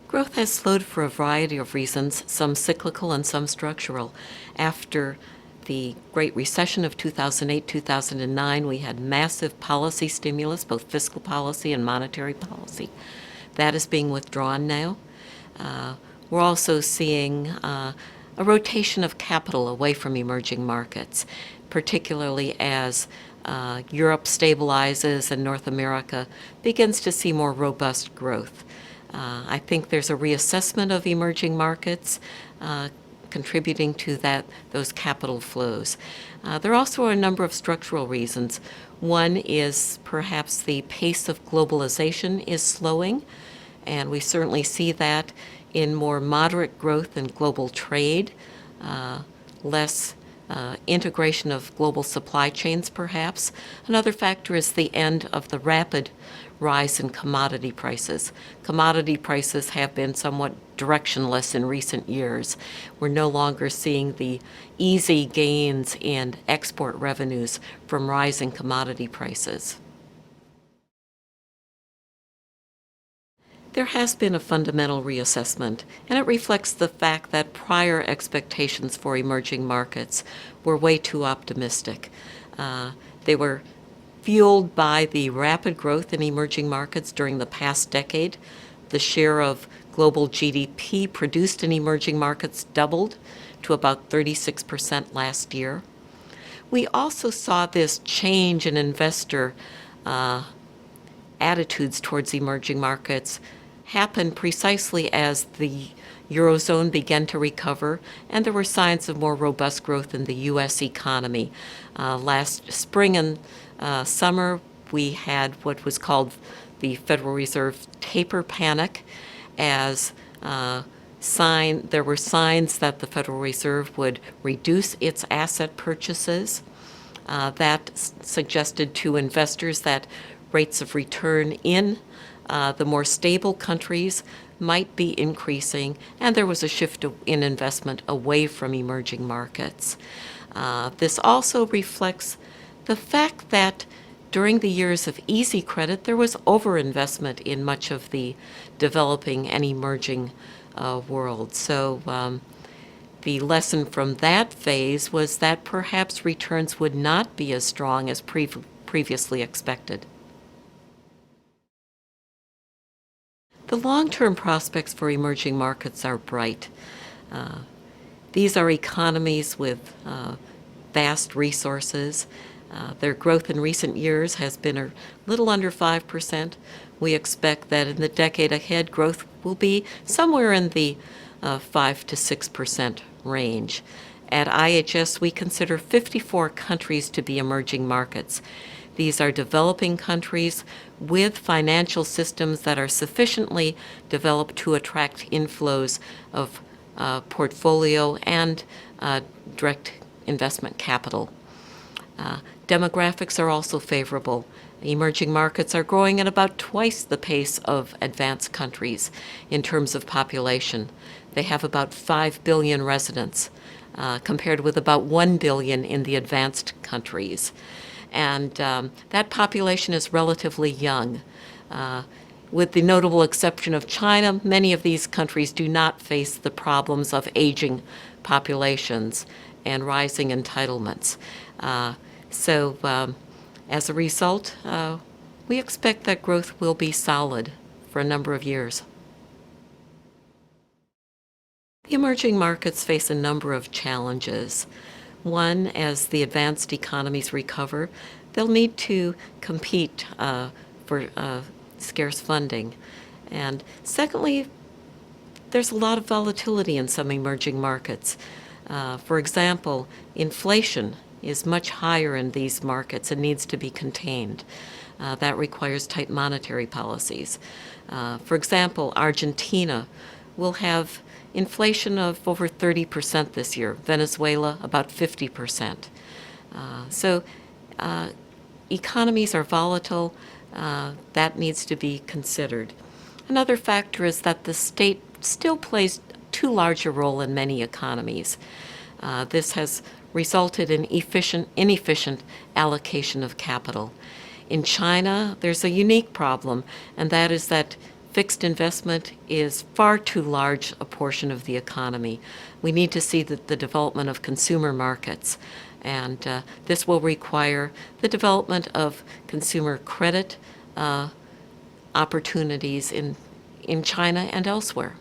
Growth has slowed for a variety of reasons, some cyclical and some structural. After the Great Recession of 2008-2009, we had massive policy stimulus, both fiscal policy and monetary policy. That is being withdrawn now. We're also seeing a rotation of capital away from emerging markets, particularly as Europe stabilizes and North America begins to see more robust growth. I think there's a reassessment of emerging markets contributing to those capital flows. There also are a number of structural reasons. One is perhaps the pace of globalization is slowing, and we certainly see that in more moderate growth in global trade, less integration of global supply chains perhaps. Another factor is the end of the rapid rise in commodity prices. Commodity prices have been somewhat directionless in recent years. We're no longer seeing the easy gains in export revenues from rising commodity prices. There has been a fundamental reassessment, and it reflects the fact that prior expectations for emerging markets were way too optimistic. They were fueled by the rapid growth in emerging markets during the past decade. The share of global GDP produced in emerging markets doubled to about 36% last year. We also saw this change in investor attitudes towards emerging markets happen precisely as the Eurozone began to recover, and there were signs of more robust growth in the U.S. economy. Last spring and summer, we had what was called the Federal Reserve taper panic, as there were signs that the Federal Reserve would reduce its asset purchases. That suggested to investors that rates of return in the more stable countries might be increasing, and there was a shift in investment away from emerging markets. This also reflects the fact that during the years of easy credit, there was overinvestment in much of the developing and emerging world. So the lesson from that phase was that perhaps returns would not be as strong as previously expected. The long-term prospects for emerging markets are bright. These are economies with vast resources. Their growth in recent years has been a little under 5%. We expect that in the decade ahead, growth will be somewhere in the 5 to 6% range. At IHS, we consider 54 countries to be emerging markets. These are developing countries with financial systems that are sufficiently developed to attract inflows of portfolio and direct investment capital. Demographics are also favorable. Emerging markets are growing at about twice the pace of advanced countries in terms of population. They have about 5 billion residents, compared with about 1 billion in the advanced countries. And that population is relatively young. With the notable exception of China, many of these countries do not face the problems of aging populations and rising entitlements. So as a result, we expect that growth will be solid for a number of years. The emerging markets face a number of challenges. One, as the advanced economies recover, they'll need to compete for scarce funding. And secondly, there's a lot of volatility in some emerging markets. For example, inflation is much higher in these markets and needs to be contained. That requires tight monetary policies. For example, Argentina will have inflation of over 30% this year. Venezuela, about 50%. So economies are volatile. That needs to be considered. Another factor is that the state still plays too large a role in many economies. This has resulted in inefficient allocation of capital. In China, there's a unique problem, and that is that fixed investment is far too large a portion of the economy. We need to see the development of consumer markets, and this will require the development of consumer credit opportunities in China and elsewhere.